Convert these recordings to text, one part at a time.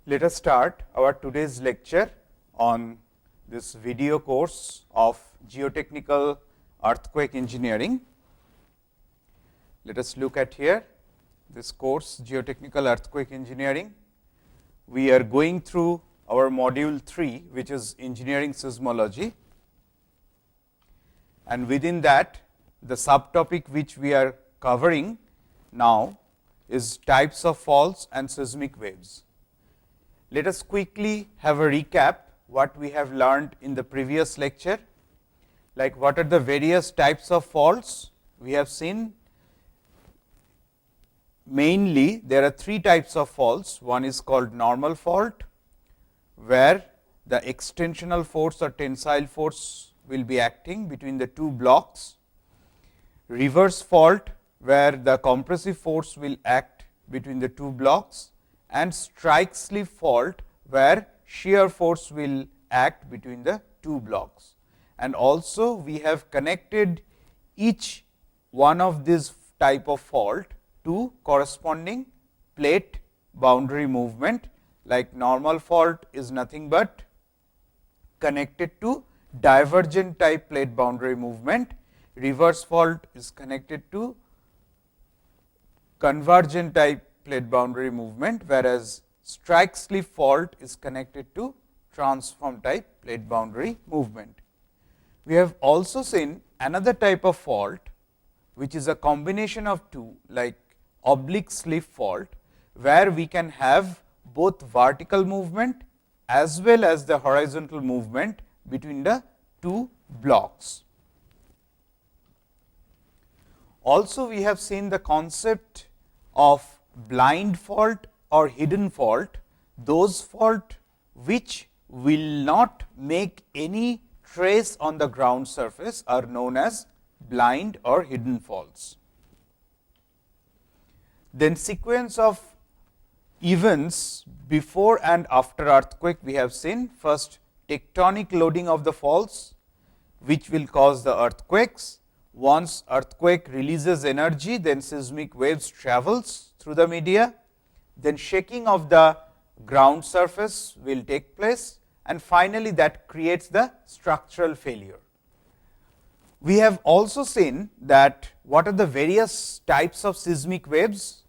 Let us start our today's lecture on this video course of geotechnical earthquake engineering. Let us look at here this course, geotechnical earthquake engineering. We are going through our module 3, which is engineering seismology, and within that the subtopic which we are covering now is types of faults and seismic waves. Let us quickly have a recap what we have learned in the previous lecture, like what are the various types of faults. We have seen mainly there are three types of faults. One is called normal fault, where the extensional force or tensile force will be acting between the two blocks. Reverse fault, where the compressive force will act between the two blocks, and strike slip fault, where shear force will act between the two blocks. And also we have connected each one of these type of fault to corresponding plate boundary movement, like normal fault is nothing but connected to divergent type plate boundary movement, reverse fault is connected to convergent type plate boundary movement, whereas strike slip fault is connected to transform type plate boundary movement. We have also seen another type of fault, which is a combination of two, like oblique slip fault, where we can have both vertical movement as well as the horizontal movement between the two blocks. Also we have seen the concept of blind fault or hidden fault. Those fault which will not make any trace on the ground surface are known as blind or hidden faults. Then sequence of events before and after earthquake we have seen. First, tectonic loading of the faults, which will cause the earthquakes. Once earthquake releases energy, then seismic waves travels through the media, then shaking of the ground surface will take place, and finally that creates the structural failure. We have also seen that what are the various types of seismic waves.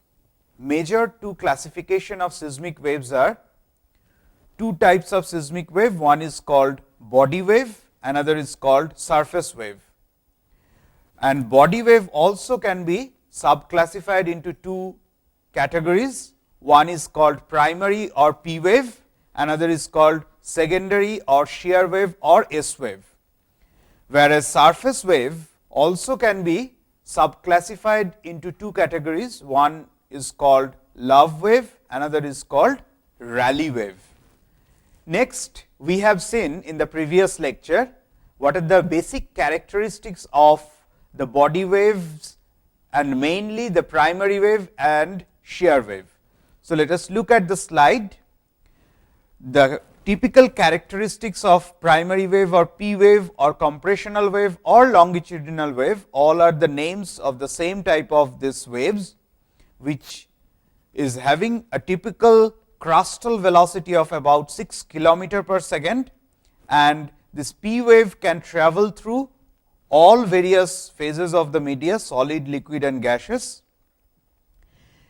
Major two classification of seismic waves are two types of seismic wave. One is called body wave, another is called surface wave. And body wave also can be subclassified into two categories. One is called primary or P wave, another is called secondary or shear wave or S wave. Whereas surface wave also can be subclassified into two categories. One is called love wave, another is called rally wave. Next, we have seen in the previous lecture what are the basic characteristics of the body waves, and mainly the primary wave and shear wave. So, let us look at the slide. The typical characteristics of primary wave or P wave or compressional wave or longitudinal wave, all are the names of the same type of these waves, which is having a typical crustal velocity of about 6 km per second, and this P wave can travel through all various phases of the media, solid, liquid and gaseous.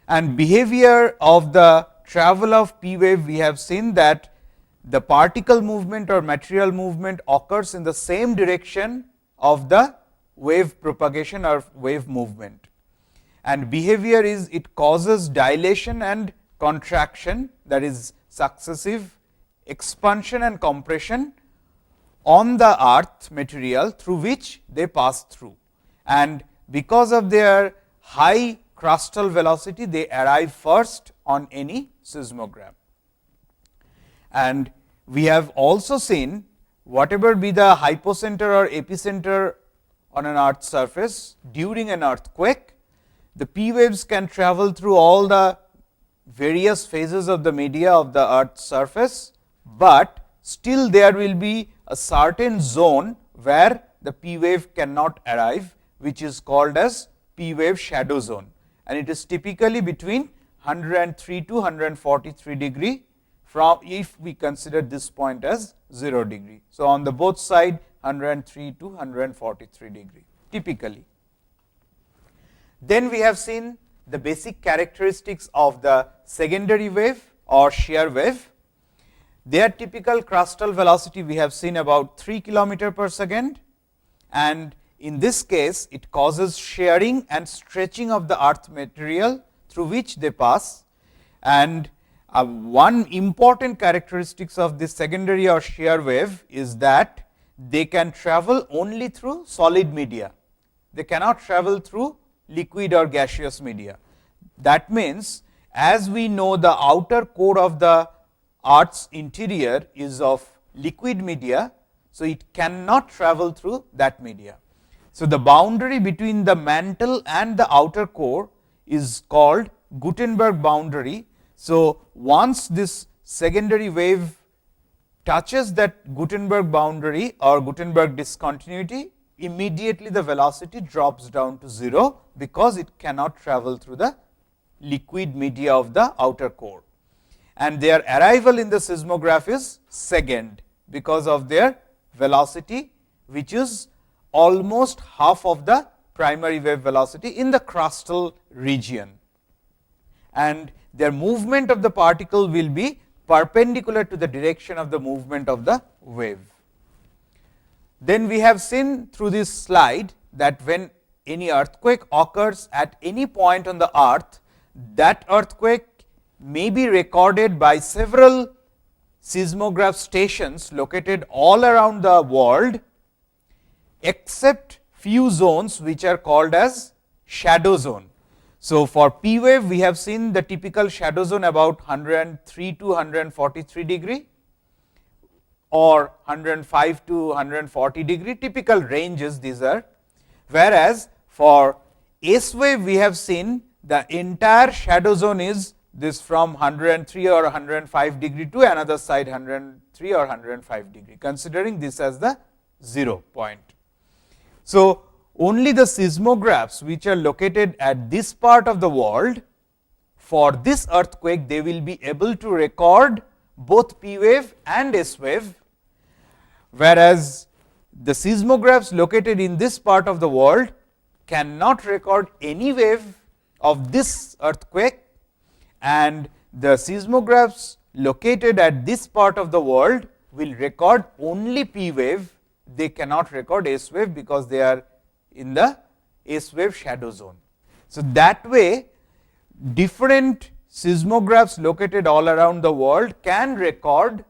And behavior of the travel of P wave, we have seen that the particle movement or material movement occurs in the same direction of the wave propagation or wave movement. And behavior is it causes dilation and contraction, that is successive expansion and compression on the earth material through which they pass through, and because of their high crustal velocity they arrive first on any seismogram. And we have also seen whatever be the hypocenter or epicenter on an earth surface during an earthquake, the P waves can travel through all the various phases of the media of the earth surface, but still there will be a certain zone where the P wave cannot arrive, which is called as P wave shadow zone, and it is typically between 103 to 143 degree from if we consider this point as 0 degree. So, on the both side 103 to 143 degree typically. Then we have seen the basic characteristics of the secondary wave or shear wave. Their typical crustal velocity we have seen about 3 kilometer per second, and in this case it causes shearing and stretching of the earth material through which they pass. And one important characteristics of this secondary or shear wave is that they can travel only through solid media. They cannot travel through liquid or gaseous media. That means, as we know, the outer core of the earth's interior is of liquid media. So, it cannot travel through that media. So, the boundary between the mantle and the outer core is called Gutenberg boundary. So, once this secondary wave touches that Gutenberg boundary or Gutenberg discontinuity, immediately the velocity drops down to 0, because it cannot travel through the liquid media of the outer core. And their arrival in the seismograph is second, because of their velocity, which is almost half of the primary wave velocity in the crustal region. And their movement of the particle will be perpendicular to the direction of the movement of the wave. Then we have seen through this slide that when any earthquake occurs at any point on the earth, that earthquake may be recorded by several seismograph stations located all around the world, except few zones which are called as shadow zone. So, for P wave we have seen the typical shadow zone about 103 to 143 degree or 105 to 140 degree, typical ranges these are. Whereas, for S wave we have seen the entire shadow zone is this from 103 or 105 degree to another side 103 or 105 degree, considering this as the 0 point. So, only the seismographs which are located at this part of the world, for this earthquake they will be able to record both P wave and S wave, whereas the seismographs located in this part of the world cannot record any wave of this earthquake, and the seismographs located at this part of the world will record only P wave. They cannot record S wave because they are in the S wave shadow zone. So, that way different seismographs located all around the world can record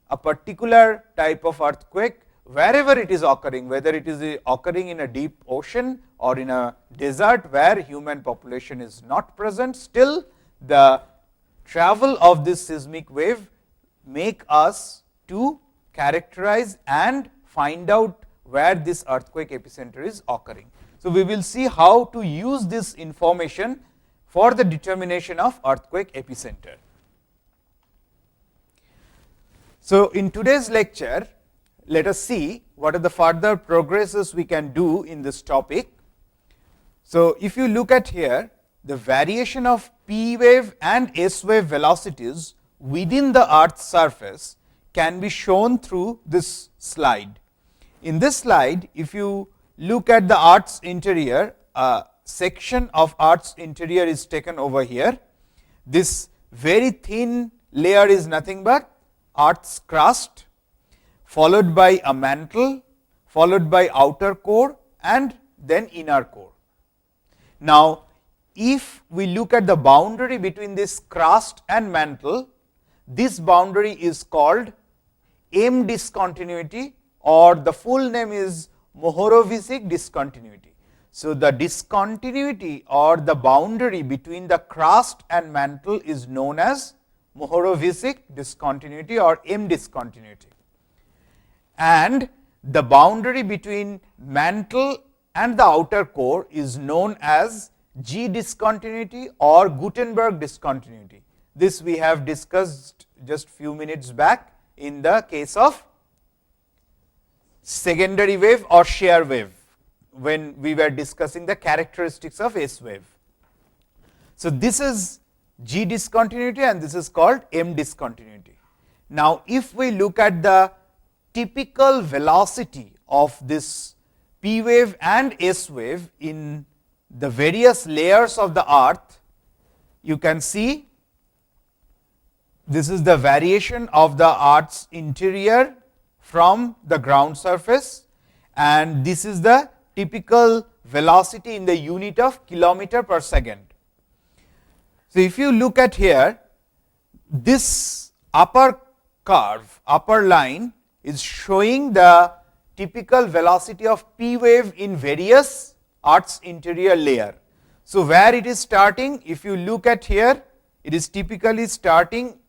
a particular type of earthquake wherever it is occurring, whether it is occurring in a deep ocean or in a desert where human population is not present. Still, the travel of this seismic wave make us to characterize and find out where this earthquake epicenter is occurring. So, we will see how to use this information for the determination of earthquake epicenter. So, in today's lecture, let us see what are the further progresses we can do in this topic. So, if you look at here, the variation of P wave and S wave velocities within the earth's surface can be shown through this slide. In this slide, if you look at the earth's interior, a section of earth's interior is taken over here. This very thin layer is nothing but earth's crust, followed by a mantle, followed by outer core and then inner core. Now, if we look at the boundary between this crust and mantle, this boundary is called M discontinuity, or the full name is Mohorovičić discontinuity. So, the discontinuity or the boundary between the crust and mantle is known as Mohorovičić discontinuity or M discontinuity, and the boundary between mantle and the outer core is known as G discontinuity or Gutenberg discontinuity. This we have discussed just few minutes back in the case of secondary wave or shear wave, when we were discussing the characteristics of S wave. So, this is G discontinuity and this is called M discontinuity. Now, if we look at the typical velocity of this P wave and S wave in the various layers of the earth, you can see this is the variation of the earth's interior from the ground surface, and this is the typical velocity in the unit of kilometer per second. So, if you look at here, this upper curve, upper line is showing the typical velocity of P wave in various earth's interior layer. So, where it is starting, if you look at here, it is typically starting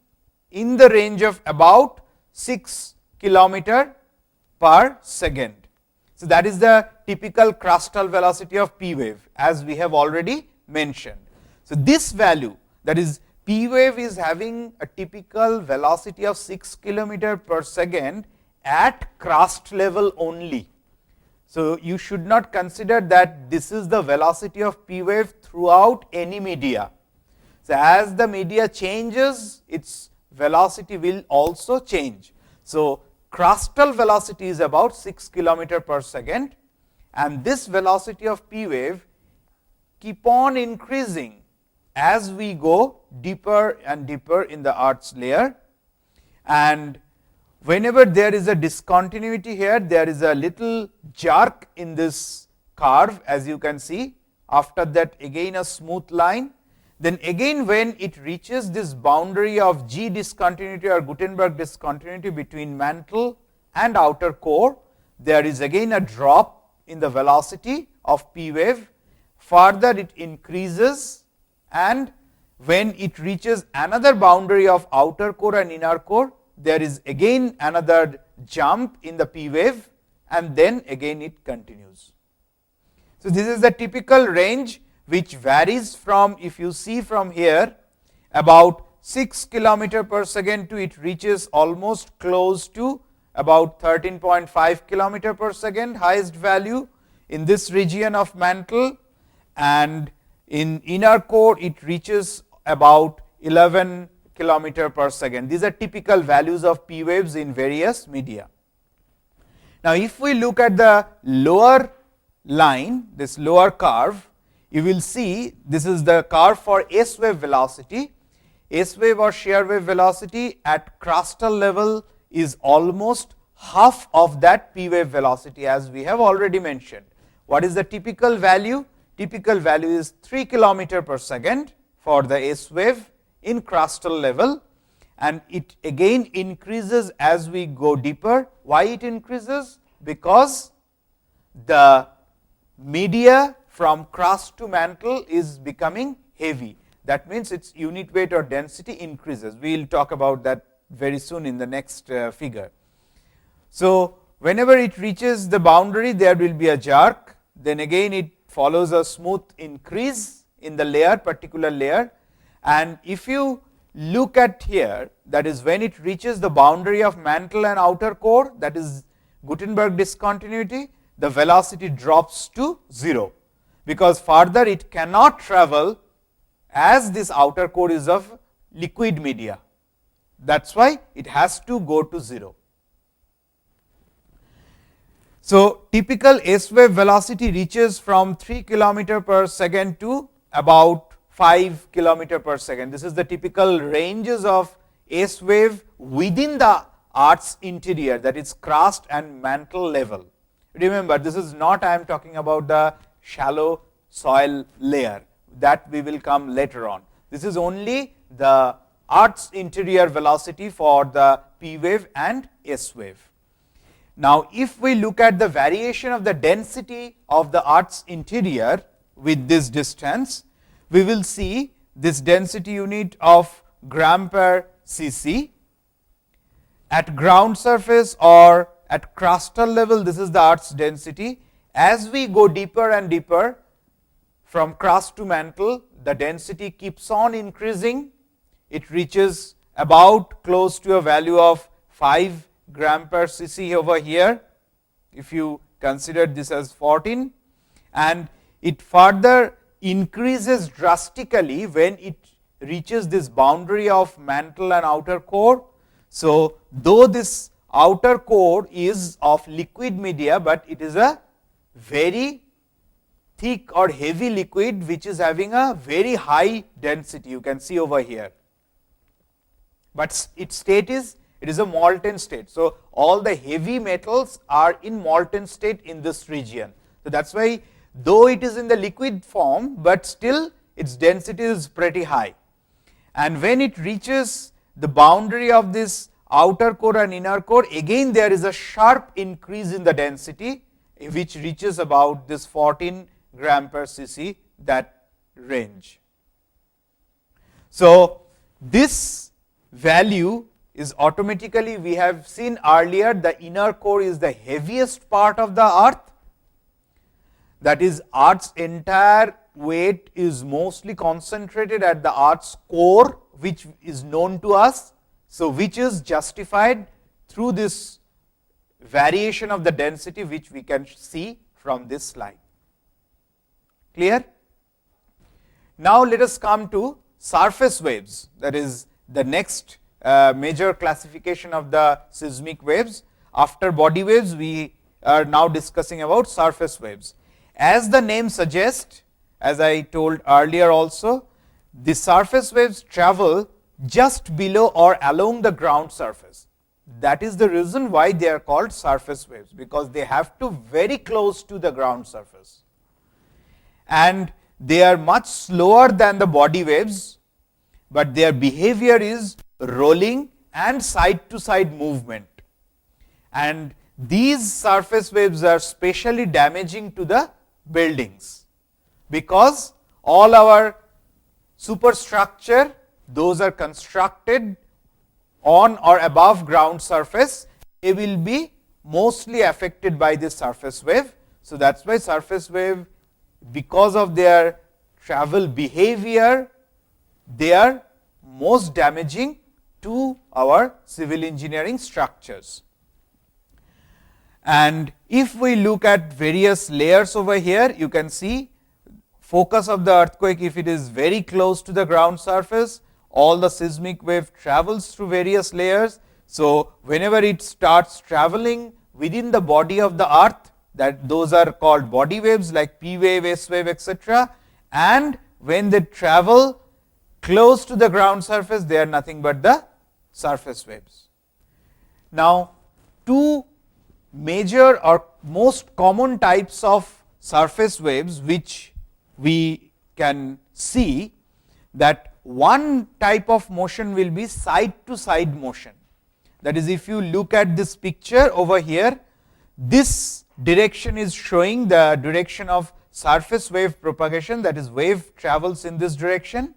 in the range of about 6 kilometer per second. So, that is the typical crustal velocity of P wave, as we have already mentioned. So, this value, that is P wave is having a typical velocity of 6 kilometer per second at crust level only. So, you should not consider that this is the velocity of P wave throughout any media. So, as the media changes, its velocity will also change. So, crustal velocity is about 6 kilometer per second, and this velocity of P wave keep on increasing as we go deeper and deeper in the earth's layer. And whenever there is a discontinuity here, there is a little jerk in this curve, as you can see. After that, again a smooth line. Then again, when it reaches this boundary of G discontinuity or Gutenberg discontinuity between mantle and outer core, there is again a drop in the velocity of P wave. Further it increases, and when it reaches another boundary of outer core and inner core, there is again another jump in the P wave, and then again it continues. So, this is the typical range, which varies from, if you see from here, about 6 kilometer per second to it reaches almost close to about 13.5 kilometer per second highest value in this region of mantle, and in inner core it reaches about 11 kilometer per second. These are typical values of P waves in various media. Now, if we look at the lower line, this lower curve, you will see this is the curve for S wave velocity. S wave or shear wave velocity at crustal level is almost half of that P wave velocity, as we have already mentioned. What is the typical value? Typical value is 3 kilometer per second for the S wave in crustal level, and it again increases as we go deeper. Why it increases? Because the media from crust to mantle is becoming heavy. That means, its unit weight or density increases. We will talk about that very soon in the next figure. So, whenever it reaches the boundary, there will be a jerk, then again it follows a smooth increase in the layer, particular layer. And if you look at here, that is when it reaches the boundary of mantle and outer core, that is Gutenberg discontinuity, the velocity drops to 0, because further it cannot travel, as this outer core is of liquid media. That is why it has to go to 0. So, typical S wave velocity reaches from 3 kilometer per second to about 5 kilometer per second. This is the typical ranges of S wave within the earth's interior, that is crust and mantle level. Remember, this is not, I am talking about the shallow soil layer, that we will come later on. This is only the earth's interior velocity for the P wave and S wave. Now, if we look at the variation of the density of the earth's interior with this distance, we will see this density unit of gram per cc. At ground surface or at crustal level, this is the earth's density. As we go deeper and deeper from crust to mantle, the density keeps on increasing. It reaches about close to a value of 5 gram per cc over here, if you consider this as 14, and it further increases drastically when it reaches this boundary of mantle and outer core. So, though this outer core is of liquid media, but it is a very thick or heavy liquid which is having a very high density, you can see over here. But its state is, it is a molten state. So, all the heavy metals are in molten state in this region. So, that is why though it is in the liquid form, but still its density is pretty high. And when it reaches the boundary of this outer core and inner core, again there is a sharp increase in the density, which reaches about this 14 gram per cc, that range. So, this value is automatically, we have seen earlier, the inner core is the heaviest part of the earth, that is earth's entire weight is mostly concentrated at the earth's core, which is known to us. So, which is justified through this variation of the density, which we can see from this slide. Clear? Now, let us come to surface waves, that is the next major classification of the seismic waves. After body waves, we are now discussing about surface waves. As the name suggests, as I told earlier also, the surface waves travel just below or along the ground surface. That is the reason why they are called surface waves, because they have to very close to the ground surface. And they are much slower than the body waves, but their behavior is rolling and side to side movement. And these surface waves are specially damaging to the buildings, because all our superstructure, those are constructed on or above ground surface, they will be mostly affected by this surface wave. So, that is why surface wave, because of their travel behavior, they are most damaging to our civil engineering structures. And if we look at various layers over here, you can see focus of the earthquake, if it is very close to the ground surface, all the seismic wave travels through various layers. So, whenever it starts traveling within the body of the earth, that those are called body waves like P wave, S wave, etc. And when they travel close to the ground surface, they are nothing but the surface waves. Now, two major or most common types of surface waves which we can see, that one type of motion will be side to side motion. That is, if you look at this picture over here, this direction is showing the direction of surface wave propagation, that is, wave travels in this direction,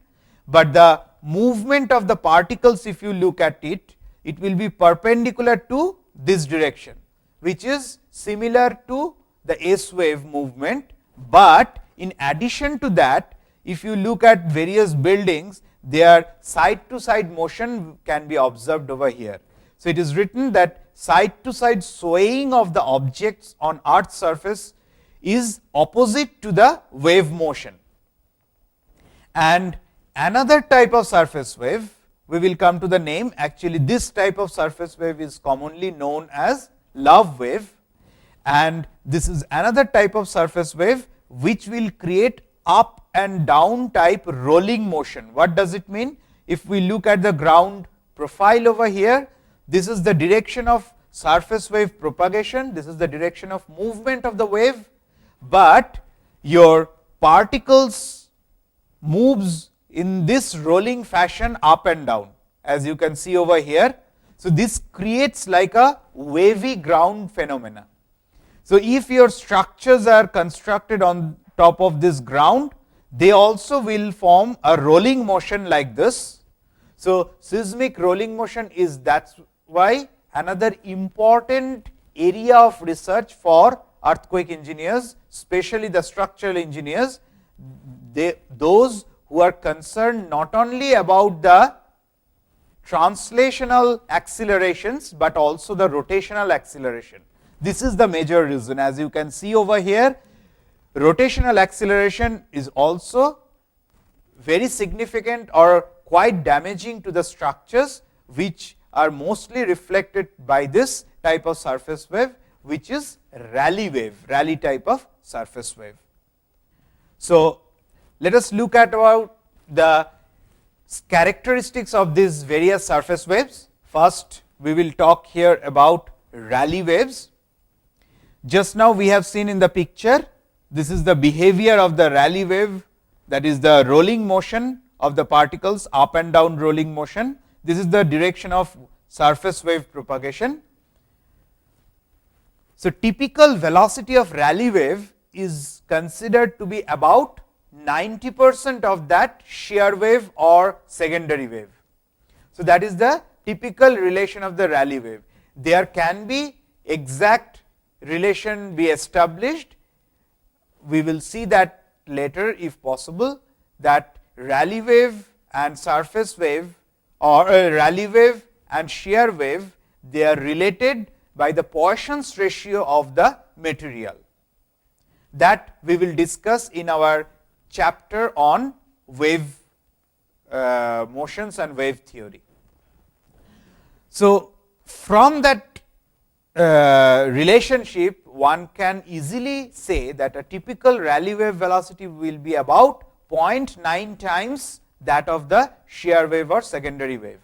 but the movement of the particles, if you look at it, it will be perpendicular to this direction, which is similar to the S wave movement. But in addition to that, if you look at various buildings, their side to side motion can be observed over here. So, it is written that side to side swaying of the objects on earth's surface is opposite to the wave motion. And another type of surface wave, we will come to the name, actually this type of surface wave is commonly known as love wave, and this is another type of surface wave which will create up and down type rolling motion. What does it mean? If we look at the ground profile over here, this is the direction of surface wave propagation, this is the direction of movement of the wave, but your particles moves in this rolling fashion up and down, as you can see over here. So, this creates like a wavy ground phenomena. So, if your structures are constructed on top of this ground, they also will form a rolling motion like this. So, seismic rolling motion is, that is why another important area of research for earthquake engineers, especially the structural engineers, those who are concerned not only about the translational accelerations, but also the rotational acceleration. This is the major reason. As you can see over here, rotational acceleration is also very significant or quite damaging to the structures which are mostly reflected by this type of surface wave, which is Rayleigh wave, Rayleigh type of surface wave. So, let us look at about the characteristics of these various surface waves. First, we will talk here about Rayleigh waves. Just now we have seen in the picture, this is the behavior of the Rayleigh wave, that is the rolling motion of the particles, up and down rolling motion. This is the direction of surface wave propagation. So, typical velocity of Rayleigh wave is considered to be about 90% of that shear wave or secondary wave. So, that is the typical relation of the Rayleigh wave. There can be exact relation be established. We will see that later if possible, that Rayleigh wave and surface wave, or Rayleigh wave and shear wave, they are related by the Poisson's ratio of the material. That we will discuss in our chapter on wave motions and wave theory. So, from that relationship, one can easily say that a typical Rayleigh wave velocity will be about 0.9 times that of the shear wave or secondary wave.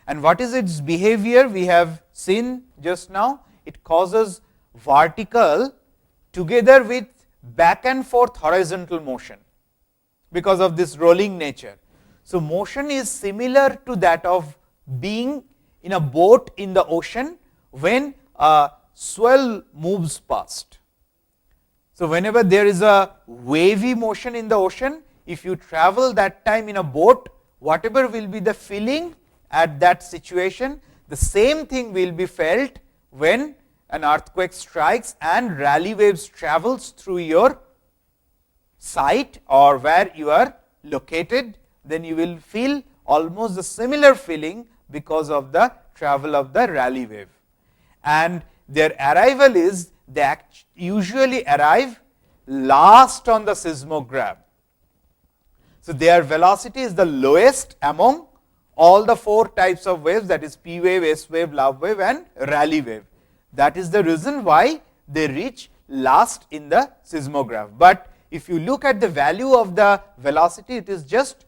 And what is its behavior? We have seen just now, it causes vertical together with back and forth horizontal motion because of this rolling nature. So, motion is similar to that of being in a boat in the ocean when a swell moves past. So, whenever there is a wavy motion in the ocean, if you travel that time in a boat, whatever will be the feeling at that situation, the same thing will be felt when an earthquake strikes and Rayleigh waves travels through your site or where you are located, then you will feel almost the similar feeling because of the travel of the Rayleigh wave. And their arrival is, they usually arrive last on the seismograph. So, their velocity is the lowest among all the 4 types of waves, that is P wave, S wave, love wave and Rayleigh wave. That is the reason why they reach last in the seismograph. But if you look at the value of the velocity, it is just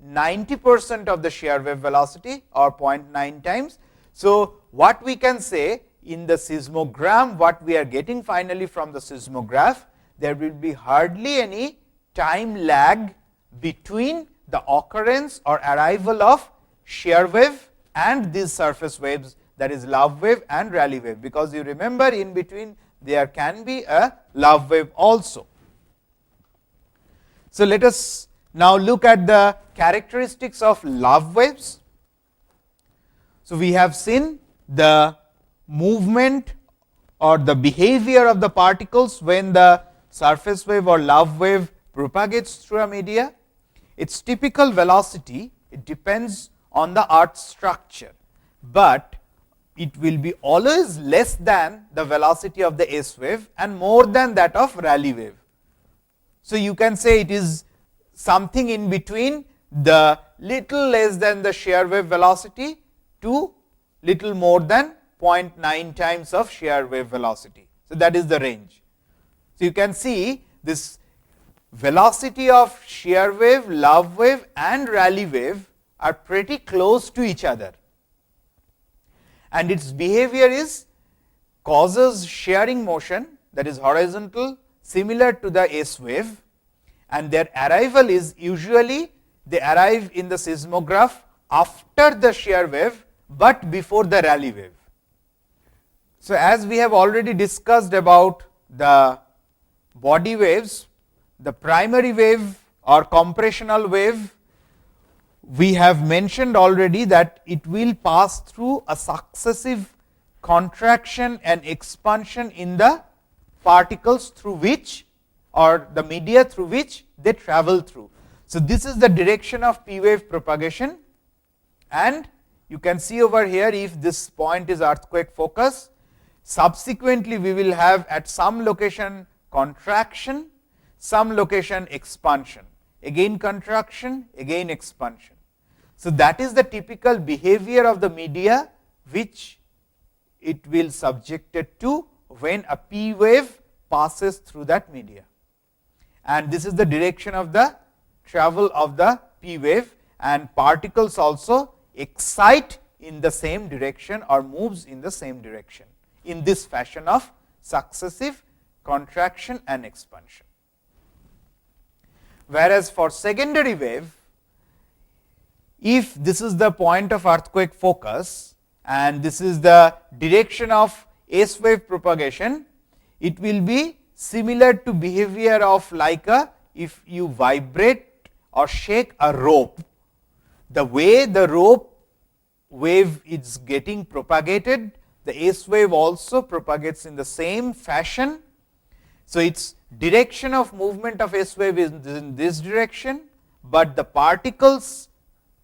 90% of the shear wave velocity or 0.9 times. So, what we can say in the seismogram, what we are getting finally from the seismograph, there will be hardly any time lag between the occurrence or arrival of shear wave and these surface waves, that is love wave and Rayleigh wave, because you remember in between there can be a love wave also. So, let us now look at the characteristics of love waves. So, we have seen the movement or the behavior of the particles when the surface wave or love wave propagates through a media. Its typical velocity, it depends on the earth structure, but it will be always less than the velocity of the S wave and more than that of Rayleigh wave. So, you can say it is something in between the little less than the shear wave velocity to little more than 0.9 times of shear wave velocity. So, that is the range. So, you can see this velocity of shear wave, love wave and Rayleigh wave are pretty close to each other, and its behavior is causes shearing motion, that is horizontal, similar to the S wave, and their arrival is usually they arrive in the seismograph after the shear wave, but before the Rayleigh wave. So, as we have already discussed about the body waves, the primary wave or compressional wave, we have mentioned already that it will pass through a successive contraction and expansion in the particles through which, or the media through which they travel through. So, this is the direction of P wave propagation, and you can see over here, if this point is earthquake focus, subsequently we will have at some location contraction, some location expansion, again contraction, again expansion. So, that is the typical behavior of the media which it will subjected to when a P wave passes through that media. And this is the direction of the travel of the P wave, and particles also excite in the same direction or moves in the same direction in this fashion of successive contraction and expansion. Whereas for secondary wave, if this is the point of earthquake focus and this is the direction of S wave propagation, it will be similar to behavior of like a, if you vibrate or shake a rope, the way the rope wave is getting propagated, the S wave also propagates in the same fashion. So, its direction of movement of S wave is in this direction, but the particles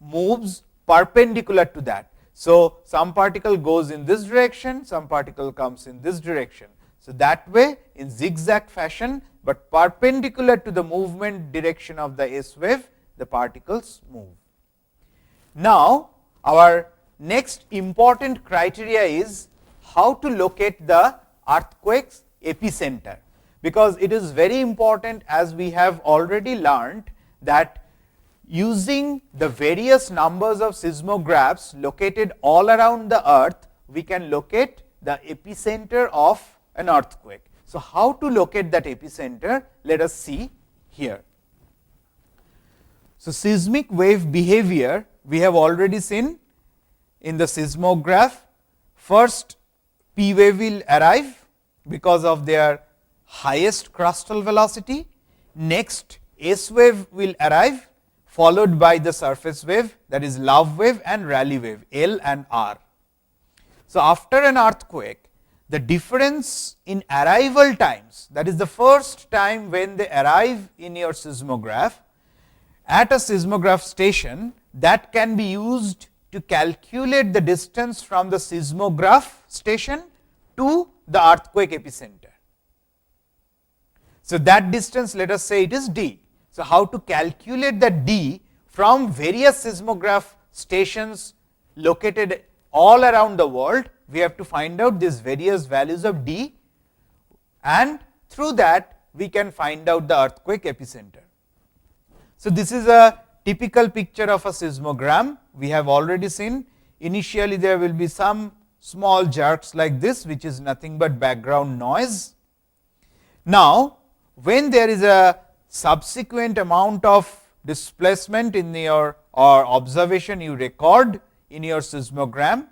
moves perpendicular to that. So, some particle goes in this direction, some particle comes in this direction. So, that way in zigzag fashion, but perpendicular to the movement direction of the S wave, the particles move. Now, our next important criteria is how to locate the earthquake's epicenter, because it is very important, as we have already learned, that using the various numbers of seismographs located all around the earth, we can locate the epicenter of an earthquake. So, how to locate that epicenter? Let us see here. So, seismic wave behavior we have already seen in the seismograph. First, P wave will arrive because of their highest crustal velocity. Next, S wave will arrive, followed by the surface wave, that is love wave and Rayleigh wave, L and R. So, after an earthquake, the difference in arrival times, that is the first time when they arrive in your seismograph, at a seismograph station, that can be used to calculate the distance from the seismograph station to the earthquake epicenter. So, that distance, let us say it is d. So, how to calculate the d from various seismograph stations located all around the world? We have to find out these various values of d, and through that we can find out the earthquake epicenter. So, this is a typical picture of a seismogram. We have already seen initially there will be some small jerks like this, which is nothing but background noise. Now, when there is a subsequent amount of displacement in your or observation you record in your seismogram,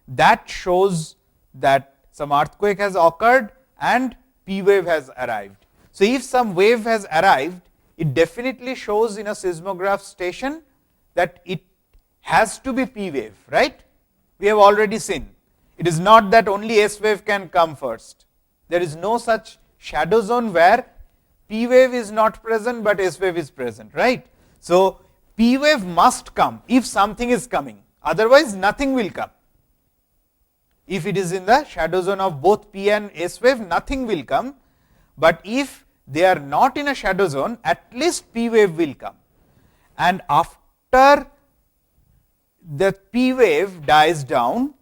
that shows that some earthquake has occurred and P wave has arrived. So, if some wave has arrived, it definitely shows in a seismograph station that it has to be P wave, right. We have already seen. It is not that only S wave can come first. There is no such shadow zone where P wave is not present, but S wave is present, right. So, P wave must come if something is coming, otherwise nothing will come. If it is in the shadow zone of both P and S wave, nothing will come, but if they are not in a shadow zone, at least P wave will come. And after the P wave dies down,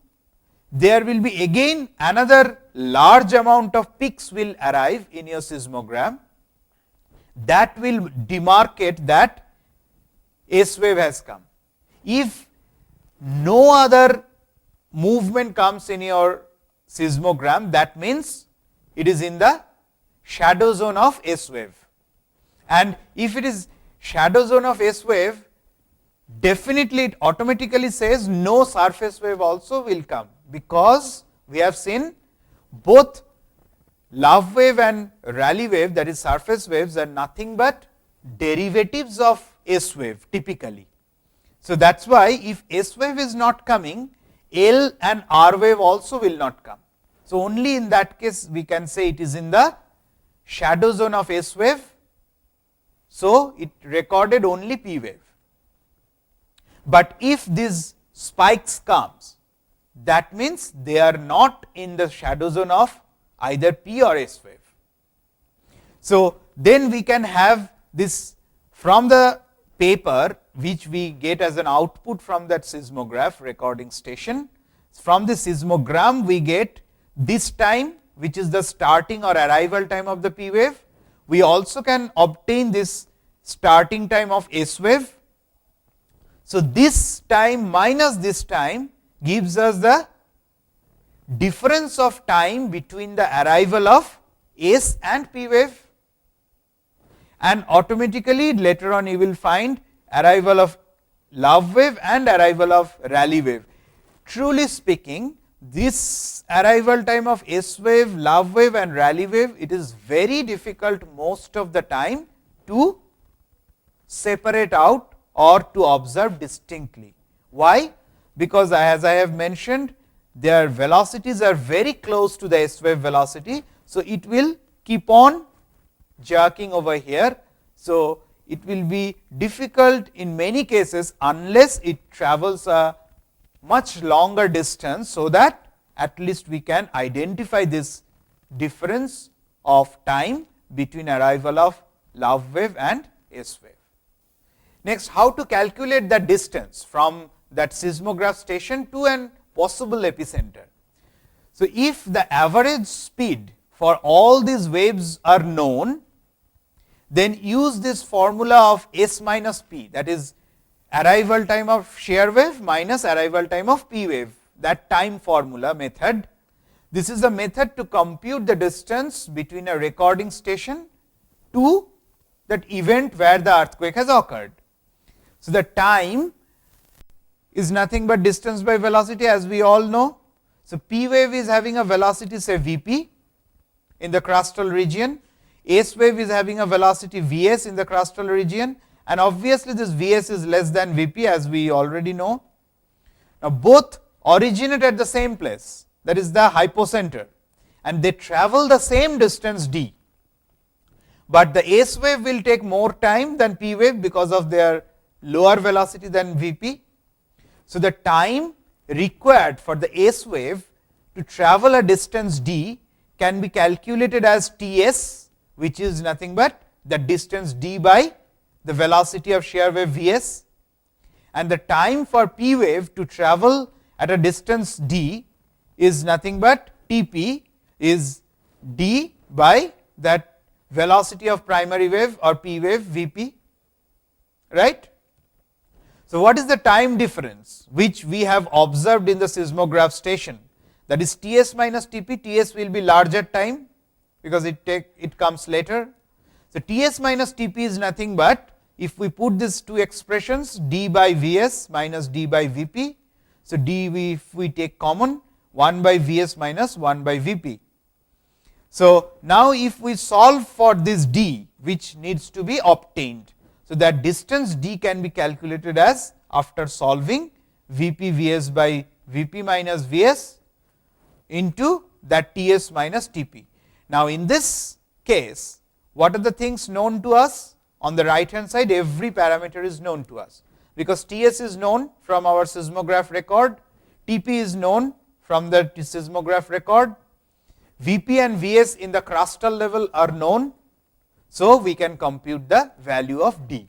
there will be again another large amount of peaks will arrive in your seismogram, that will demarcate that S wave has come. If no other movement comes in your seismogram, that means it is in the shadow zone of S wave. And if it is shadow zone of S wave, definitely it automatically says no surface wave also will come, because we have seen both love wave and Rayleigh wave, that is surface waves, are nothing but derivatives of S wave typically. So, that is why if S wave is not coming, L and R wave also will not come. So, only in that case we can say it is in the shadow zone of S wave. So, it recorded only P wave. But if these spikes comes, that means they are not in the shadow zone of either P or S wave. So, then we can have this from the paper which we get as an output from that seismograph recording station. From the seismogram we get this time, which is the starting or arrival time of the P wave. We also can obtain this starting time of S wave. So, this time minus this time gives us the difference of time between the arrival of S and P wave, and automatically later on you will find arrival of love wave and arrival of Rayleigh wave. Truly speaking, this arrival time of S wave, love wave and Rayleigh wave, it is very difficult most of the time to separate out or to observe distinctly. Why? Because as I have mentioned, their velocities are very close to the S wave velocity. So, it will keep on jerking over here. So, it will be difficult in many cases unless it travels a much longer distance, so that at least we can identify this difference of time between arrival of love wave and S wave. Next, how to calculate the distance from that seismograph station to an possible epicenter. So, if the average speed for all these waves are known, then use this formula of S minus P, that is arrival time of shear wave minus arrival time of P wave, that time formula method. This is the method to compute the distance between a recording station to that event where the earthquake has occurred. So, the time is nothing but distance by velocity, as we all know. So, P wave is having a velocity say Vp in the crustal region, S wave is having a velocity Vs in the crustal region, and obviously this Vs is less than Vp, as we already know. Now, both originate at the same place, that is the hypocenter, and they travel the same distance d, but the S wave will take more time than P wave because of their lower velocity than Vp. So, the time required for the S wave to travel a distance d can be calculated as Ts, which is nothing but the distance d by the velocity of shear wave Vs, and the time for P wave to travel at a distance d is nothing but Tp is d by that velocity of primary wave or P wave Vp, right. So, what is the time difference which we have observed in the seismograph station? That is Ts minus Tp. Ts will be larger time because it comes later. So, Ts minus Tp is nothing but, if we put these two expressions, d by Vs minus d by Vp. So, d if we take common, 1 by Vs minus 1 by Vp. So, now if we solve for this d which needs to be obtained, so that distance d can be calculated as, after solving, Vp Vs by Vp minus Vs into that Ts minus Tp. Now, in this case, what are the things known to us? On the right hand side, every parameter is known to us, because Ts is known from our seismograph record, Tp is known from the seismograph record, Vp and Vs in the crustal level are known. So, we can compute the value of d.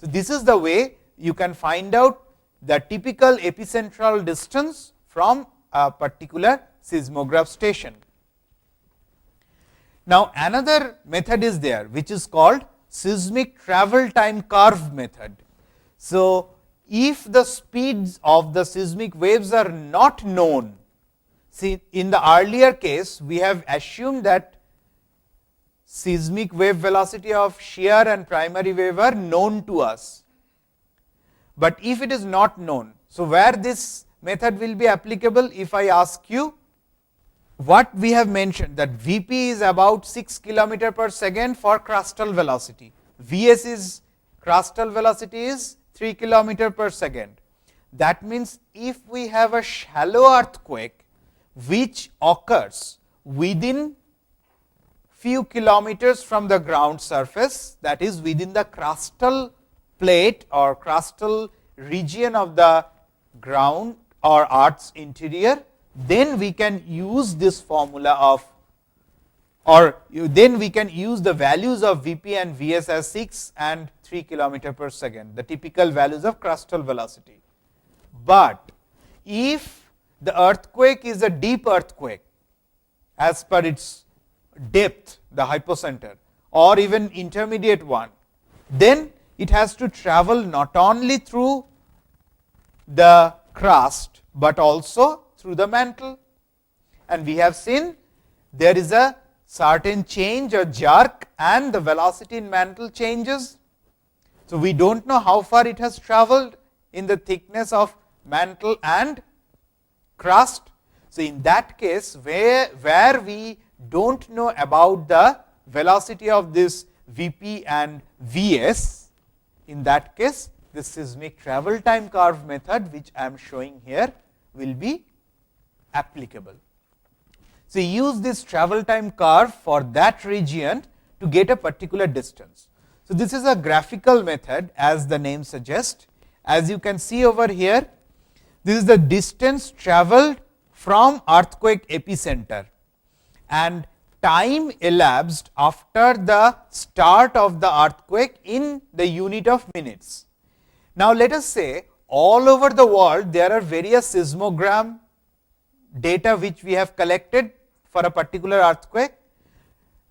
So, this is the way you can find out the typical epicentral distance from a particular seismograph station. Now, another method is there which is called seismic travel time curve method. So, if the speeds of the seismic waves are not known, see, in the earlier case we have assumed that seismic wave velocity of shear and primary wave are known to us, but if it is not known, so where this method will be applicable? If I ask you, what we have mentioned, that Vp is about 6 km per second for crustal velocity, Vs is crustal velocity is 3 km per second. That means, if we have a shallow earthquake which occurs within few kilometers from the ground surface, that is within the crustal plate or crustal region of the ground or earth's interior, then we can use this formula of, or then we can use the values of Vp and Vs as 6 and 3 km per second, the typical values of crustal velocity. But if the earthquake is a deep earthquake as per its depth, the hypocenter, or even intermediate one, then it has to travel not only through the crust, but also through the mantle. And we have seen there is a certain change or jerk, and the velocity in mantle changes. So, we do not know how far it has travelled in the thickness of mantle and crust. So, in that case, where we do not know about the velocity of this Vp and Vs, in that case the seismic travel time curve method, which I am showing here, will be applicable. So, use this travel time curve for that region to get a particular distance. So, this is a graphical method, as the name suggests. As you can see over here, this is the distance travelled from earthquake epicenter and time elapsed after the start of the earthquake in the unit of minutes. Now, let us say all over the world there are various seismogram data which we have collected for a particular earthquake.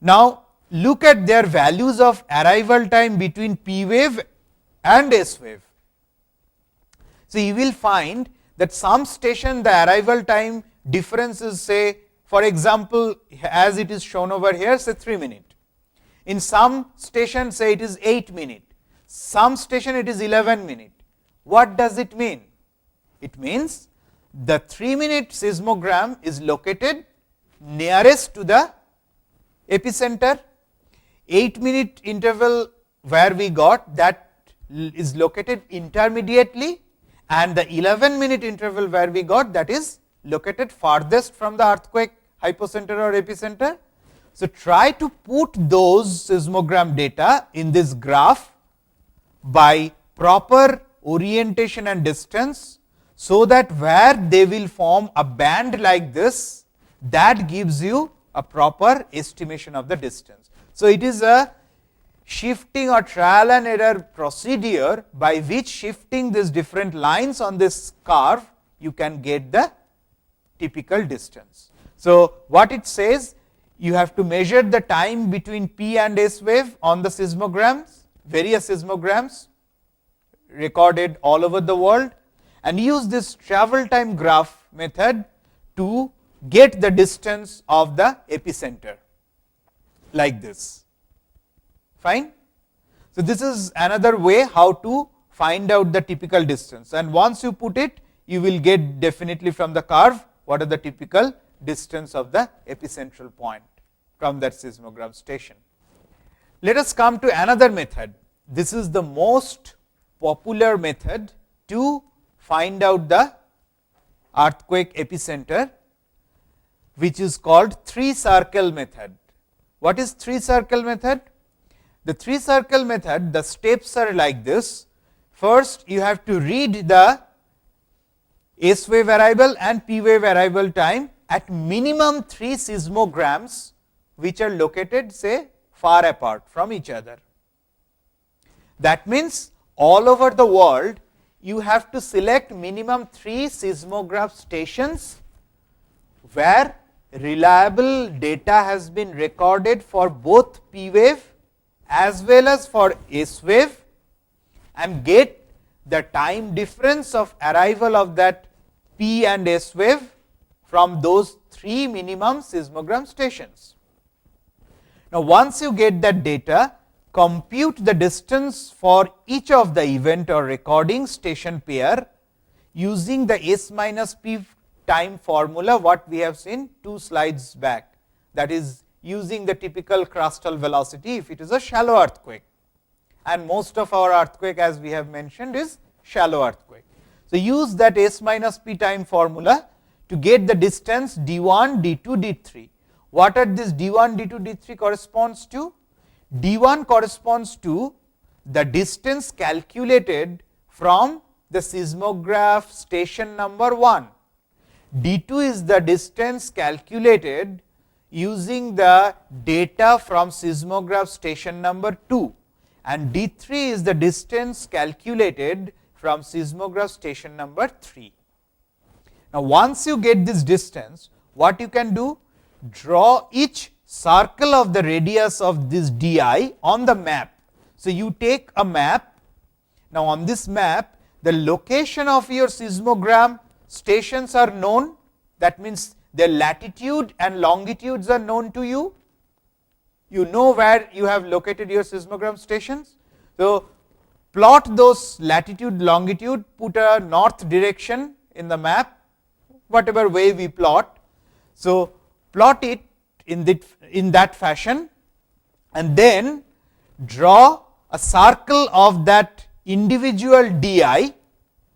Now, look at their values of arrival time between P wave and S wave. So, you will find that some station the arrival time difference is, say, for example, as it is shown over here, say 3 minutes. In some station, say it is 8 minutes, some station it is 11 minutes. What does it mean? It means the 3-minute seismogram is located nearest to the epicenter, 8-minute interval where we got that is located intermediately, and the 11-minute interval where we got that is located farthest from the earthquake hypocenter or epicenter. So, try to put those seismogram data in this graph by proper orientation and distance, so that where they will form a band like this, that gives you a proper estimation of the distance. So, it is a shifting or trial and error procedure by which shifting these different lines on this curve, you can get the typical distance. So, what it says, you have to measure the time between P and S wave on the seismograms, various seismograms recorded all over the world, and use this travel time graph method to get the distance of the epicenter like this. Fine. So, this is another way how to find out the typical distance, and once you put it, you will get definitely from the curve what are the typical distance of the epicentral point from that seismogram station. Let us come to another method. This is the most popular method to find out the earthquake epicenter, which is called 3-circle method. What is 3-circle method? The 3-circle method, the steps are like this. First, you have to read the S wave arrival and P wave arrival time at minimum 3 seismograms, which are located, say, far apart from each other. That means, all over the world, you have to select minimum 3 seismograph stations where reliable data has been recorded for both P wave as well as for S wave, and get the time difference of arrival of that P and S wave from those 3 minimum seismogram stations. Now, once you get that data, compute the distance for each of the event or recording station pair using the S minus P time formula, what we have seen 2 slides back, that is using the typical crustal velocity if it is a shallow earthquake, and most of our earthquake, as we have mentioned, is shallow earthquake. So, use that S minus P time formula to get the distance d1, d2, d3. What are this d1, d2, d3 corresponds to? d1 corresponds to the distance calculated from the seismograph station number 1. d2 is the distance calculated using the data from seismograph station number 2, and d3 is the distance calculated from seismograph station number 3. Now, once you get this distance, what you can do? Draw each circle of the radius of this di on the map. So, you take a map. Now, on this map, the location of your seismogram stations are known. That means, their latitude and longitudes are known to you. You know where you have located your seismogram stations. So, plot those latitude, longitude, put a north direction in the map, whatever way we plot. So, plot it in that fashion, and then draw a circle of that individual di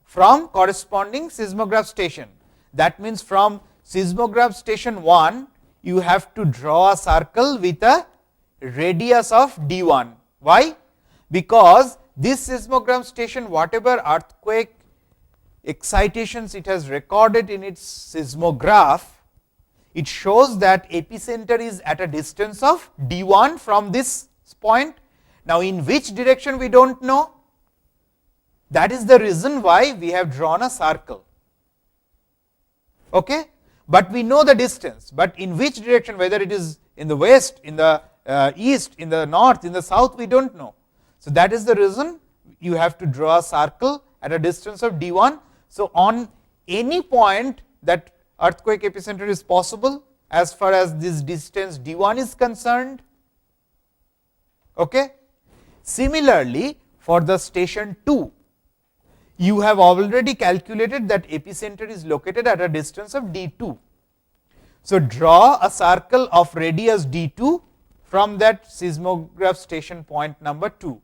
from corresponding seismograph station. That means, from seismograph station 1, you have to draw a circle with a radius of d1. Why? Because this seismogram station, whatever earthquake excitations it has recorded in its seismograph, it shows that epicenter is at a distance of d1 from this point. Now, in which direction we do not know. That is the reason why we have drawn a circle. Okay? But we know the distance, but in which direction, whether it is in the west, in the east, in the north, in the south, we do not know. So, that is the reason you have to draw a circle at a distance of d1. So, on any point that earthquake epicenter is possible, as far as this distance d1 is concerned. Okay? Similarly, for the station 2, you have already calculated that epicenter is located at a distance of d2. So, draw a circle of radius d2 from that seismograph station point number 2.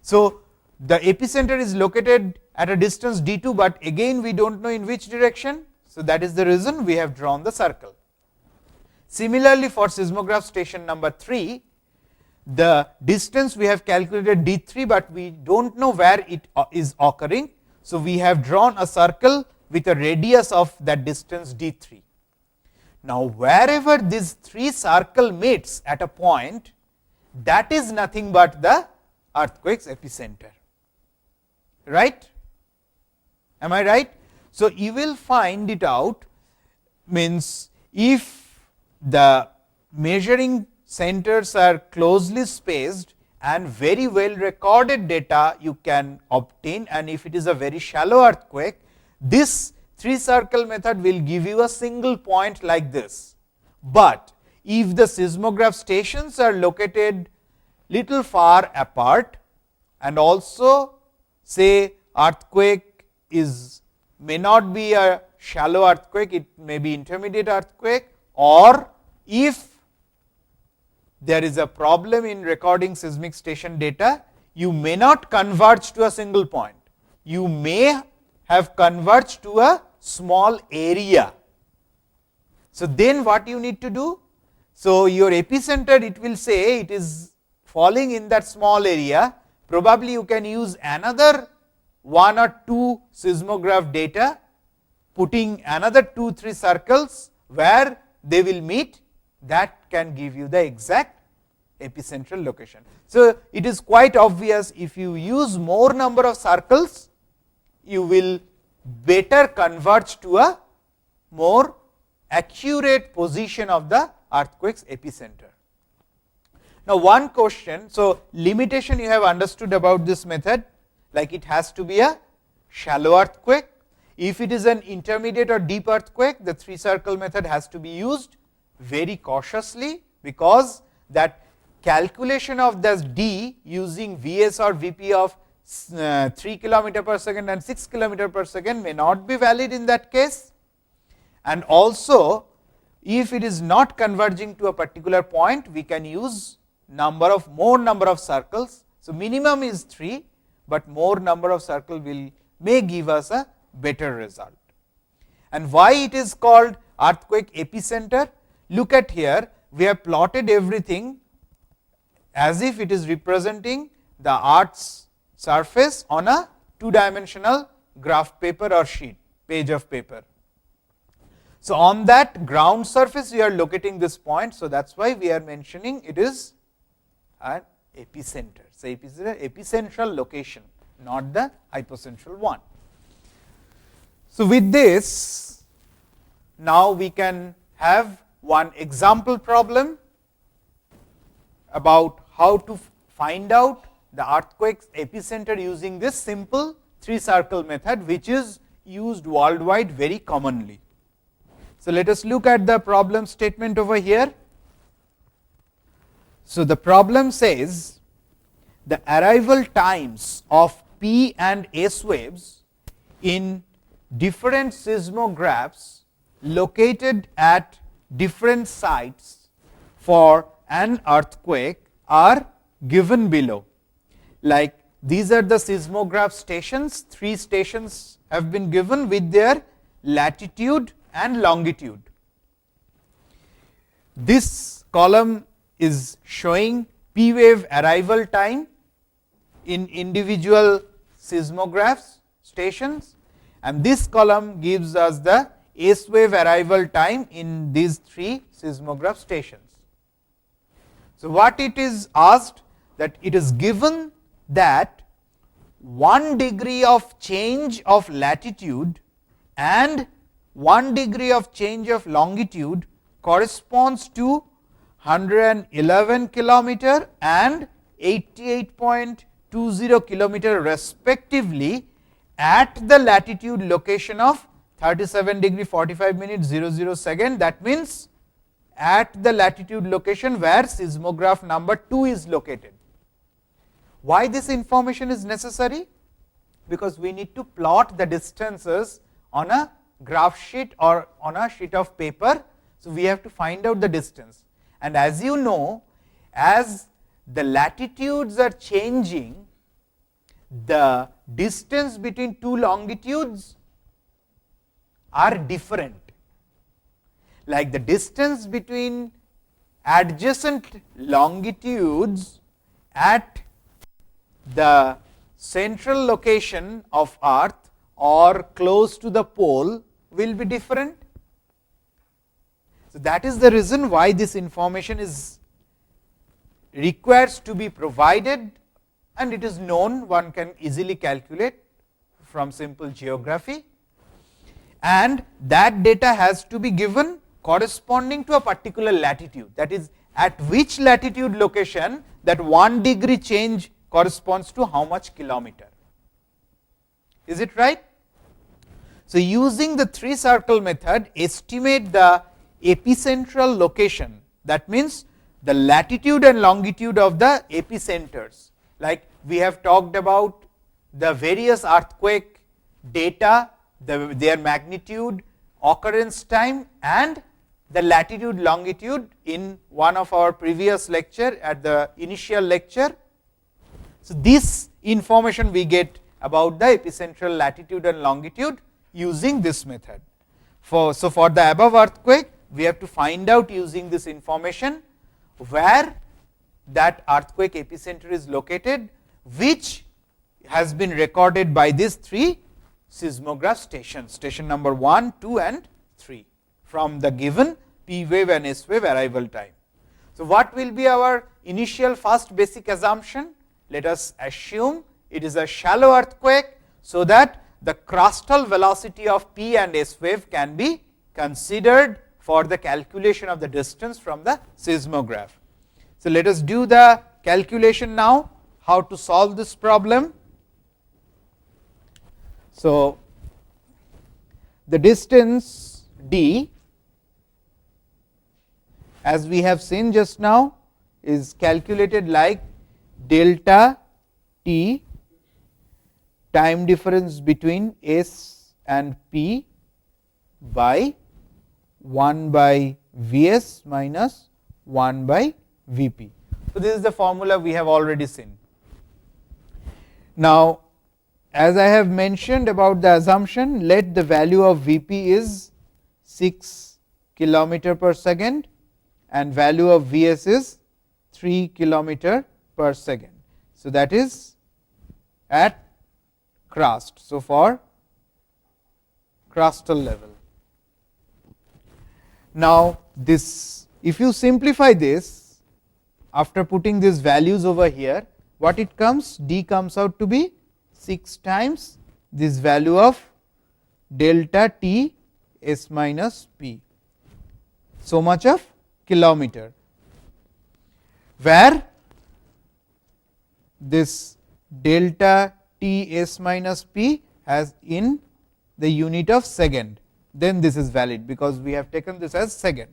So, the epicenter is located at a distance d2, but again we do not know in which direction. So, that is the reason we have drawn the circle. Similarly, for seismograph station number 3, the distance we have calculated d3, but we do not know where it is occurring. So, we have drawn a circle with a radius of that distance d3. Now, wherever this 3 circle meets at a point, that is nothing but the earthquake's epicenter, right? Am I right? So, you will find it out, means if the measuring centers are closely spaced and very well recorded data you can obtain, and if it is a very shallow earthquake, this 3 circle method will give you a single point like this. But if the seismograph stations are located little far apart, and also say earthquake may not be a shallow earthquake, it may be intermediate earthquake, or if there is a problem in recording seismic station data, you may not converge to a single point. You may have converged to a small area. So, then what you need to do? So, your epicenter, it will say it is falling in that small area. Probably you can use another 1 or 2 seismograph data, putting another 2-3 circles where they will meet, that can give you the exact epicentral location. So, it is quite obvious, if you use more number of circles, you will better converge to a more accurate position of the earthquake's epicenter. Now, one question, so limitation you have understood about this method, like it has to be a shallow earthquake. If it is an intermediate or deep earthquake, the 3 circle method has to be used very cautiously, because that calculation of this d using Vs or Vp of 3 km per second and 6 km per second may not be valid in that case. And also, if it is not converging to a particular point, we can use more number of circles. So, minimum is 3, but more number of circle may give us a better result. And why it is called earthquake epicenter? Look at here, we have plotted everything as if it is representing the earth's surface on a 2-dimensional graph paper or page of paper. So, on that ground surface we are locating this point. So, that is why we are mentioning it is an epicenter. So, it is an epicentral location, not the hypocentral one. So, with this, now we can have one example problem about how to find out the earthquake's epicenter using this simple 3 circle method, which is used worldwide very commonly. So, let us look at the problem statement over here. So, the problem says the arrival times of P and S waves in different seismographs located at different sites for an earthquake are given below. Like these are the seismograph stations, 3 stations have been given with their latitude and longitude. This column is showing P wave arrival time in individual seismographs stations, and this column gives us the S wave arrival time in these 3 seismograph stations. So, what it is asked, that it is given that 1 degree of change of latitude and 1 degree of change of longitude corresponds to 111 kilometer and 88.20 kilometer respectively at the latitude location of 37 degree 45 minutes 00 second. That means, at the latitude location where seismograph number 2 is located. Why this information is necessary? Because we need to plot the distances on a graph sheet or on a sheet of paper. So, we have to find out the distance, and as you know, as the latitudes are changing, the distance between 2 longitudes are different. Like the distance between adjacent longitudes at the central location of earth or close to the pole will be different. So, that is the reason why this information is requires to be provided, and it is known, one can easily calculate from simple geography, and that data has to be given corresponding to a particular latitude, that is at which latitude location that 1 degree change corresponds to how much kilometer. Is it right? So, using the 3 circle method, estimate the epicentral location, that means the latitude and longitude of the epicenters. Like we have talked about the various earthquake data, their magnitude, occurrence time, and the latitude longitude in one of our previous lecture at the initial lecture. So, this information we get about the epicentral latitude and longitude using this method. So, for the above earthquake, we have to find out using this information where that earthquake epicenter is located, which has been recorded by these 3 seismograph stations, station number 1, 2 and 3, from the given P wave and S wave arrival time. So, what will be our initial first basic assumption? Let us assume it is a shallow earthquake, so that the crustal velocity of P and S wave can be considered for the calculation of the distance from the seismograph. So, let us do the calculation now, how to solve this problem. So, the distance d, as we have seen just now, is calculated like delta t, time difference between S and P, by 1 by Vs minus 1 by Vp. So, this is the formula we have already seen. Now, as I have mentioned about the assumption, let the value of Vp is 6 kilometer per second and value of Vs is 3 kilometer per second. So, that is at crust. So, for crustal level. Now, this, if you simplify this after putting these values over here, what it comes? D comes out to be 6 times this value of delta T s minus p, so much of kilometer, where this delta T s minus p has in the unit of second, then this is valid, because we have taken this as second.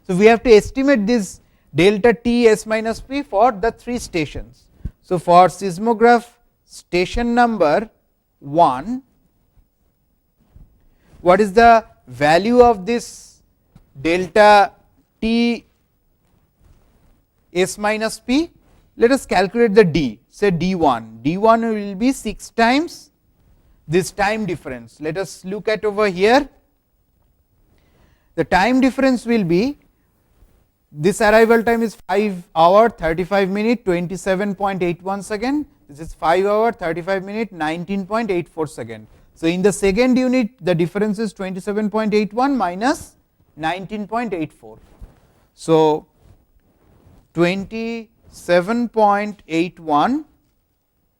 So, we have to estimate this delta T s minus p for the 3 stations. So, for seismograph station number 1, what is the value of this delta T s minus p? Let us calculate the d, say d1. d1 will be 6 times this time difference. Let us look at over here. The time difference will be, this arrival time is 5 hour 35 minute 27.81 second. This is 5 hour 35 minute 19.84 second. So, in the second unit, the difference is 27.81 minus 19.84. So, 27.81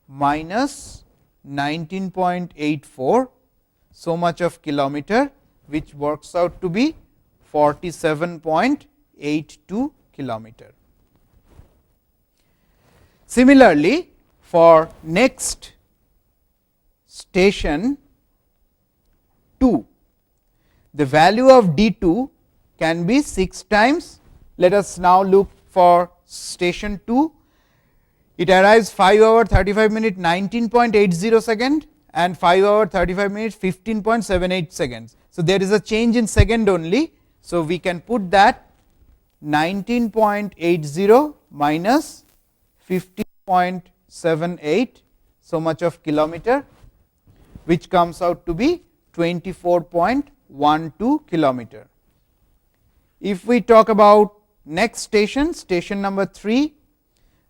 minus 19.84, so much of kilometer, which works out to be 47.82 kilometer. Similarly, for next station 2, the value of d2 can be 6 times. Let us now look for station 2. It arrives 5 hour 35 minute 19.80 second and 5 hour 35 minutes 15.78 seconds. So, there is a change in second only. So, we can put that 19.80 minus 15.78, so much of kilometer, which comes out to be 24.12 kilometer. If we talk about next station, station number 3,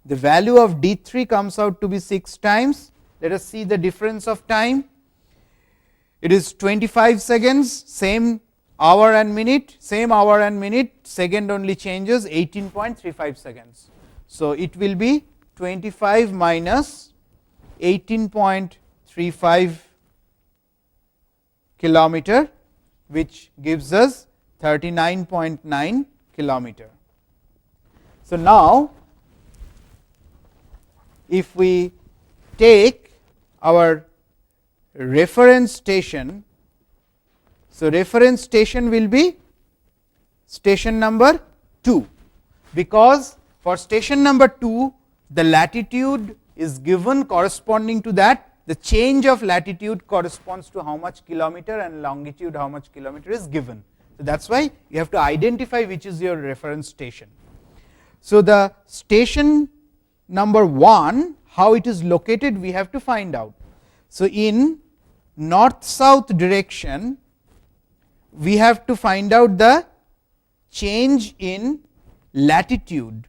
the value of d3 comes out to be 6 times. Let us see the difference of time. It is 25 seconds, same hour and minute, second only changes 18.35 seconds. So, it will be 25 minus 18.35 kilometer, which gives us 39.9 kilometer. So, now if we take our reference station, so reference station will be station number 2, because for station number 2 the latitude is given corresponding to that, the change of latitude corresponds to how much kilometer and longitude how much kilometer is given. So, that is why you have to identify which is your reference station. So, the station number 1, how it is located, we have to find out. So, in north south direction, we have to find out the change in latitude.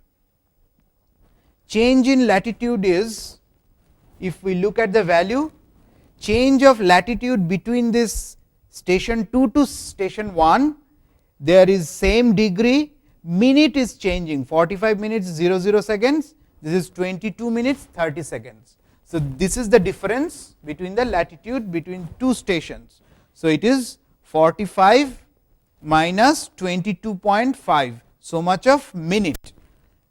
Change in latitude is, if we look at the value, change of latitude between this station 2 to station 1, there is same degree, minute is changing, 45 minutes 00 seconds, this is 22 minutes 30 seconds. So, this is the difference between the latitude between 2 stations. So, it is 45 minus 22.5, so much of minute,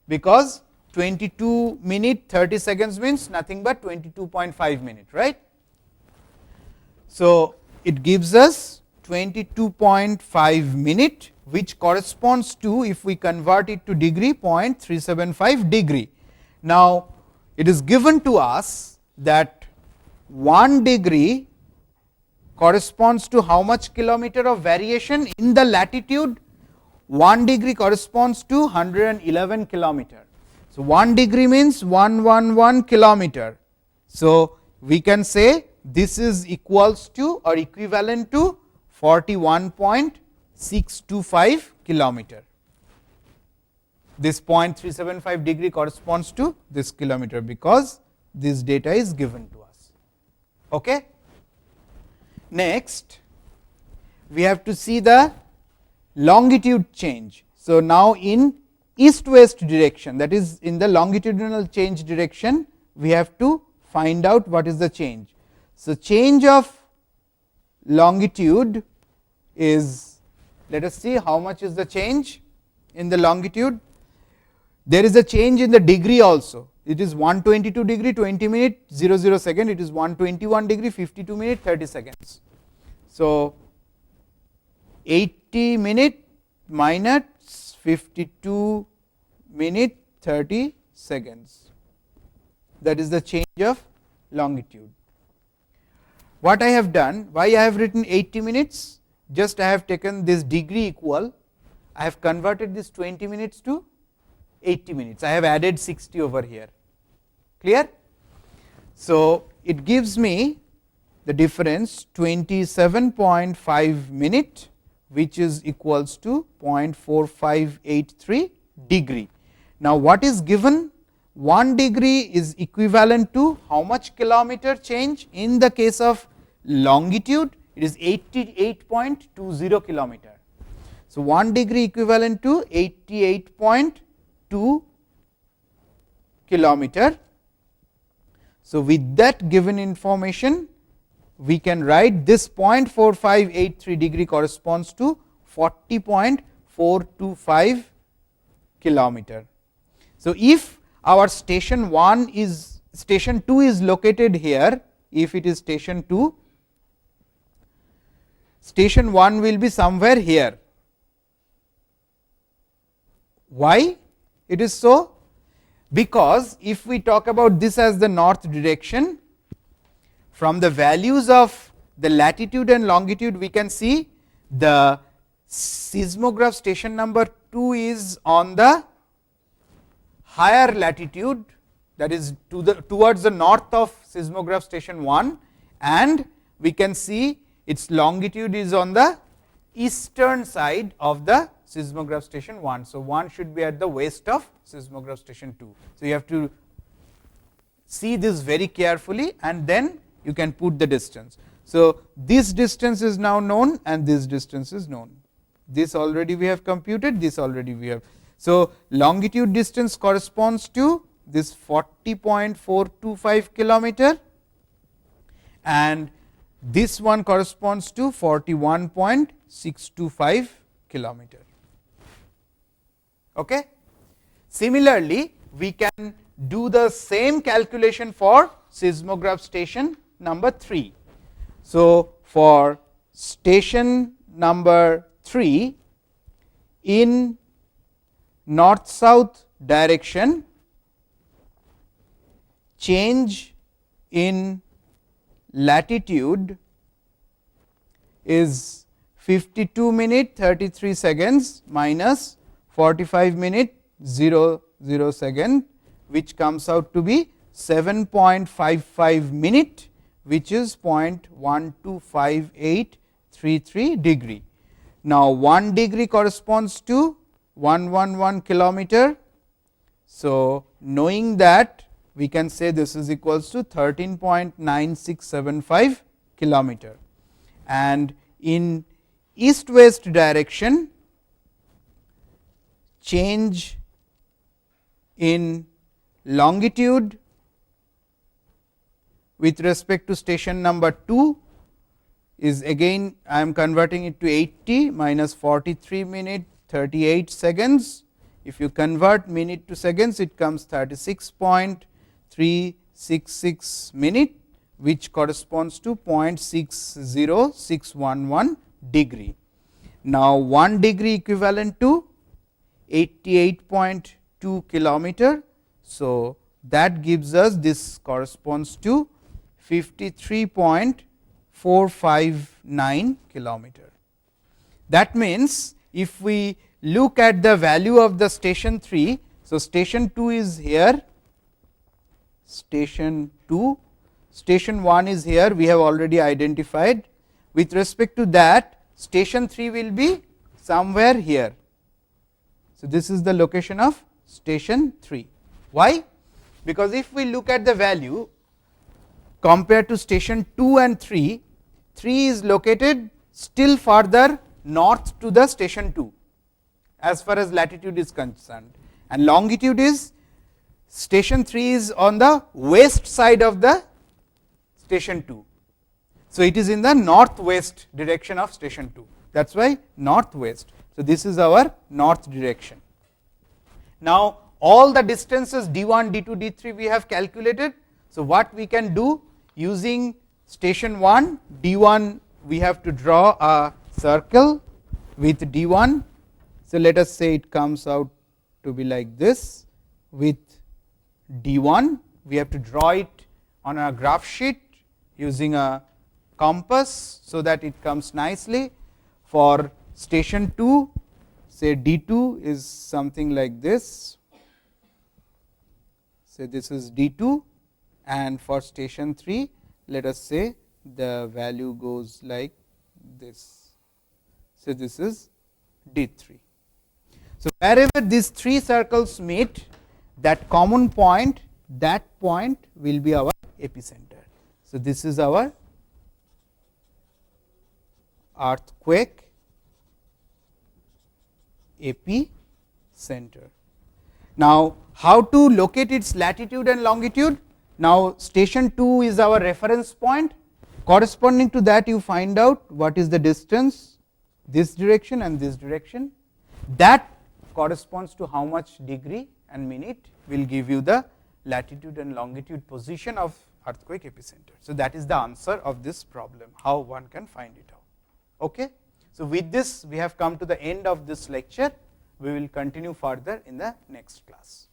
because 22 minute 30 seconds means nothing but 22.5 minute, right. So, it gives us 22.5 minute, which corresponds to, if we convert it to degree, 0.375 degree. Now, it is given to us that 1 degree corresponds to how much kilometer of variation in the latitude? 1 degree corresponds to 111 kilometer. So, 1 degree means 111 kilometer. So, we can say this is equals to or equivalent to 41.625 kilometer. This 0.375 degree corresponds to this kilometer, because this data is given to us. Okay. Next, we have to see the longitude change. So, now in east west direction, that is in the longitudinal change direction, we have to find out what is the change. So, change of longitude is, let us see how much is the change in the longitude. There is a change in the degree also. It is 122 degree 20 minute 00 second, it is 121 degree 52 minute 30 seconds. So, 80 minute minus 52 minute 30 seconds, that is the change of longitude. What I have done, why I have written 80 minutes, just I have taken this degree equal, I have converted this 20 minutes to 80 minutes, I have added 60 over here, clear. So, it gives me the difference 27.5 minute, which is equals to 0.4583 degree. Now, what is given? 1 degree is equivalent to how much kilometer change? In the case of longitude, it is 88.20 kilometer. So, 1 degree equivalent to 88.2 kilometer. So, with that given information, we can write this 0.4583 degree corresponds to 40.425 kilometer. So, if our station 1 is, station 2 is located here, if it is station 2, station 1 will be somewhere here. Why it is so? Because if we talk about this as the north direction, from the values of the latitude and longitude, we can see the seismograph station number 2 is on the higher latitude, that is towards the north of seismograph station 1, and we can see its longitude is on the eastern side of the seismograph station 1. So, 1 should be at the west of seismograph station 2. So, you have to see this very carefully and then you can put the distance. So, this distance is now known and this distance is known. This already we have computed, this already we have. So, longitude distance corresponds to this 40.425 kilometer and this one corresponds to 41.625 kilometer. Okay. Similarly, we can do the same calculation for seismograph station number 3. So, for station number 3 in north south direction, change in latitude is 52 minute 33 seconds minus 45 minute 00 second, which comes out to be 7.55 minute, which is 0.125833 degree. Now, 1 degree corresponds to 111 kilometer. So, knowing that, we can say this is equals to 13.9675 kilometer, and in east west direction, change in longitude with respect to station number 2 is, again I am converting it to 80 minus 43 minute 38 seconds. If you convert minute to seconds, it comes 36.366 minute, which corresponds to 0.60611 degree. Now, 1 degree equivalent to 88.2 kilometer. So, that gives us, this corresponds to 53.459 kilometer. That means, if we look at the value of the station 3, so station 2 is here, station 2, station 1 is here, we have already identified. With respect to that, station 3 will be somewhere here. So, this is the location of station 3. Why? Because if we look at the value compared to station 2 and 3, 3 is located still further north to the station 2 as far as latitude is concerned, and longitude is, station 3 is on the west side of the station 2. So, it is in the northwest direction of station 2, that is why northwest. So, this is our north direction. Now, all the distances d1, d2, d3 we have calculated. So, what we can do using station 1, d1 we have to draw a circle with d1. So, let us say it comes out to be like this with d1, we have to draw it on a graph sheet using a compass, so that it comes nicely. For station 2, say d2 is something like this, say this is d2, and for station 3 let us say the value goes like this. So, this is d3. So, wherever these 3 circles meet, that common point, that point will be our epicenter. So, this is our earthquake epicenter. Now, how to locate its latitude and longitude? Now, station 2 is our reference point. Corresponding to that, you find out what is the distance, this direction and this direction. That corresponds to how much degree and minute will give you the latitude and longitude position of earthquake epicenter. So, that is the answer of this problem, how one can find it out. Okay. So, with this we have come to the end of this lecture. We will continue further in the next class.